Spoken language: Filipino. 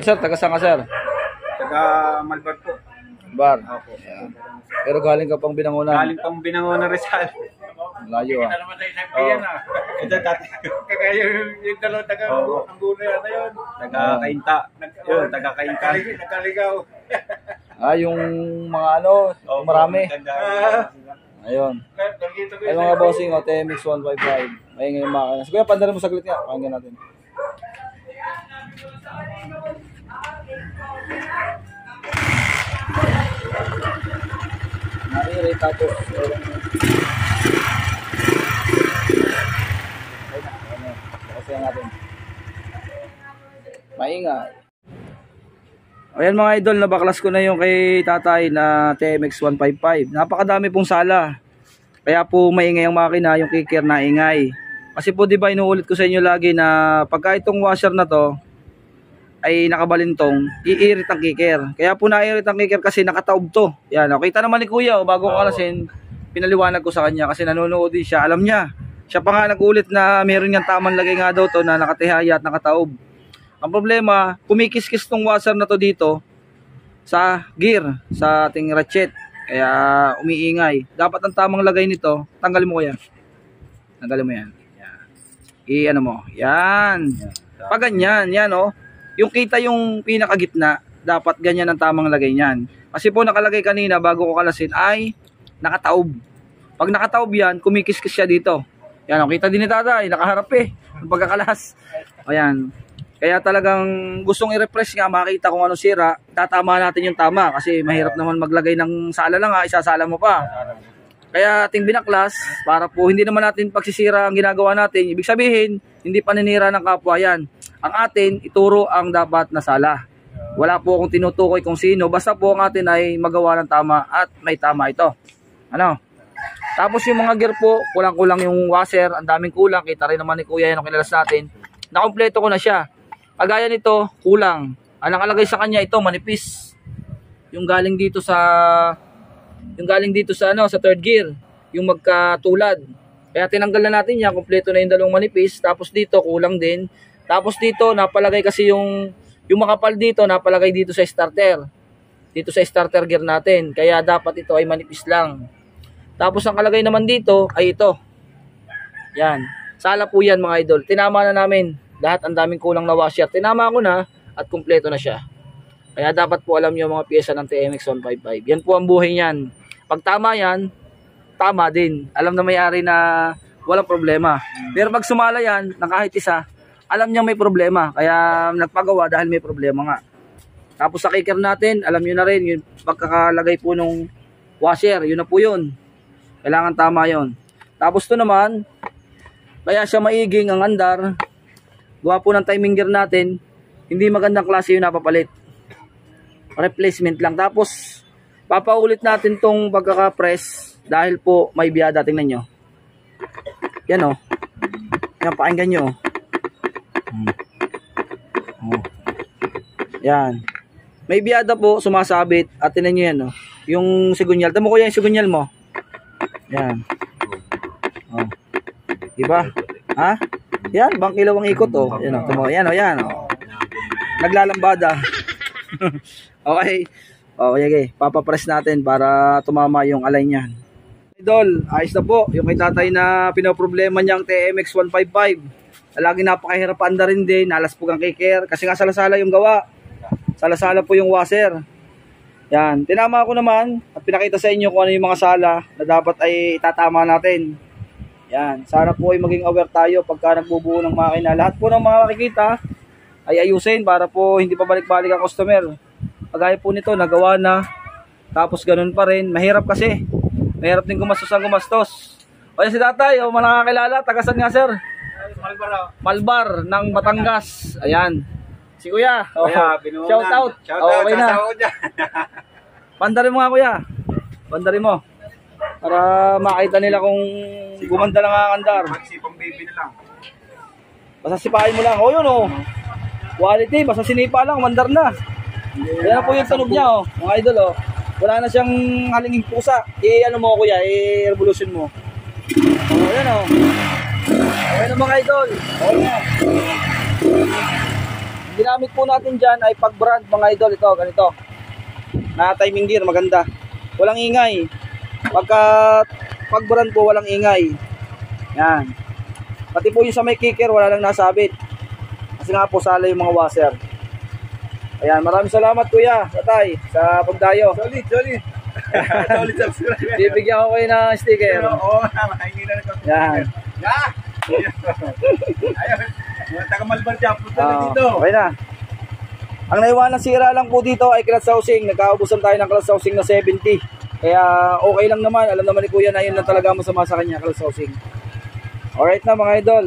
Sir, taga saan ka, sir? Taga Malbar po. Bar. Opo. Yan. Pero galing ka pang Binangonan. Galing pang Binangonan Rizal. Layo ah. naman sa isang piyan Ito dati. Kaya yung dalawa taga ang gulo yata yun. Taga Kainta. Yun, taga Kainta. Nagkaligaw. Yung mga ano, yung marami. Ayun. Ay mga bossing, TMX 155. Ayun yung makina. Sige, pandarin mo saglit nga. Pakinggan natin. Nariri tapos. Ayun natin. Maingay. Ayan mga idol, nabaklas ko na yung kay tatay na TMX 155. Napakadami pong sala. Kaya po maingay ang makina, yung kicker na ingay. Kasi po diba inuulit ko sa inyo lagi na pagka itong washer na to ay nakabalintong, iirit ang kicker. Kaya po naiirit ang kicker kasi nakataob to. Yan, kita naman ni kuya, bago ko kalasin, pinaliwanag ko sa kanya kasi nanonood din siya. Alam niya, siya pa nga nagulit na meron niyang tamang lagay nga daw to na nakatihaya at nakataob. Ang problema, kumikis-kis tong washer na to dito sa gear, sa ating ratchet. Kaya umiingay. Dapat ang tamang lagay nito, tanggalin mo kuya. Tanggalin mo yan. I-ano mo. Yan. Pag ganyan, yan oh. Yung kita yung pinakagitna, dapat ganyan ang tamang lagay niyan. Kasi po nakalagay kanina bago ko kalasin ay nakataob. Pag nakataob yan, kumikis-kis siya dito. Yan oh, kita din ni tatay, nakaharap eh. Ang pagkakalas. Ayan. Kaya talagang gustong i-refresh nga, makita kung ano sira, tatama natin yung tama. Kasi mahirap naman maglagay ng sala lang ha, isasala mo pa. Kaya ating binaklas, para po hindi naman natin pagsisira ang ginagawa natin. Ibig sabihin, hindi paninira ng kapwa yan. Ang atin, ituro ang dapat na sala. Wala po akong tinutukoy kung sino. Basta po ang atin ay magawa ng tama at may tama ito. Ano? Tapos yung mga gear po, kulang-kulang yung washer. Ang daming kulang. Kita rin naman ni kuya yan ang kinalas natin. Nakompleto ko na siya. Kagaya nito, kulang. Ang nakalagay sa kanya ito, manipis. Yung galing dito sa ano, sa third gear, yung magkatulad. Kaya tinanggal na natin yan, kumpleto na yung dalawang manipis. Tapos dito kulang din. Tapos dito napalagay kasi yung makapal dito napalagay dito sa starter. Dito sa starter gear natin. Kaya dapat ito ay manipis lang. Tapos ang kalagay naman dito ay ito. Yan. Sala po yan mga idol. Tinama na namin. Lahat ang daming kulang na washer. Tinama ko na at kumpleto na siya. Kaya dapat po alam nyo mga piyesa ng TMX 155. Yan po ang buhay niyan. Pag tama yan, tama din. Alam na may-ari na walang problema. Pero pag sumala yan, ng kahit isa, alam niya may problema. Kaya nagpagawa dahil may problema nga. Tapos sa kicker natin, alam nyo na rin, yung pagkakalagay po nung washer, yun na po yun. Kailangan tama yun. Tapos to naman, kaya siya maiging ang andar, gawa po ng timing gear natin, hindi magandang klase yung napapalit. Replacement lang. Tapos papaulit natin tong pagkaka-press dahil po may biyada. Tingnan nyo. Yan o. Yan, pakinggan nyo. Yan. May biyada po, sumasabit. At tingnan nyo yan o. Yung sigunyal. Tamo ko yan yung sigunyal mo. Yan. O. Diba? Ha? Yan, bangkilaw ang ikot o. Yan o. Tamo, yan o. Yan o. Naglalambada. Okay. Okay. Papapress natin para tumama yung alay niyan. Idol, ayos na po. Yung kay tatay na pinoproblema niyang TMX 155. Laging napakahirapan na rin din. Nalaspog ang kicker. Kasi nga salasala yung gawa. Salasala po yung washer. Yan. Tinama ko naman at pinakita sa inyo kung ano yung mga sala na dapat ay itatama natin. Yan. Sana po ay maging aware tayo pagka nagbubuo ng makina. Lahat po ng mga makikita ay ayusin para po hindi pa balik-balik ang customer. Pagaya po nito, nagawa na. Tapos ganun pa rin. Mahirap kasi. Mahirap din gumastos ang gumastos. O yan si tatay, o nakakilala. Tagasan nga sir? Malbar ng Batangas. Ayan. Si kuya. Oh, shout out. Okay na. Pandarin mo nga kuya. Pandarin mo. Para makita nila kung gumanda lang ang andar. Magsipang baby na lang. Basta sipahin mo lang. O yun o. Quality. Basta sinipa lang. Mandar na. Ayan po yung tunog niya, oh, mga idol, oh. Wala na siyang halinging pusa. I-ano mo kuya, i-revolution mo. Oh, ayan, oh. Okay na mga idol. Okay na. ginamit po natin dyan ay pag-brand mga idol. Ito, ganito. Na timing gear, maganda. Walang ingay. Pag-brand po, walang ingay. Yan. Pati po yung sa may kicker, wala lang nasabit. Kasi nga po, sala yung mga washer. Ayan, maraming salamat kuya, tatay, sa pagdayo. Solid, solid. Solid subscribe. Bibigyan ko kayo ng sticker. Oo, makahingi na rin ako. Yan. Yeah! Ayun. Mga taga-Malbar dyan, punta na dito. Okay na. Ang naiwanang sira lang po dito ay clutch housing. Nagkaubusan tayo ng clutch housing na 70. Kaya okay lang naman. Alam naman ni kuya na yun lang talaga masama sa kanya, clutch housing. Alright na mga idol.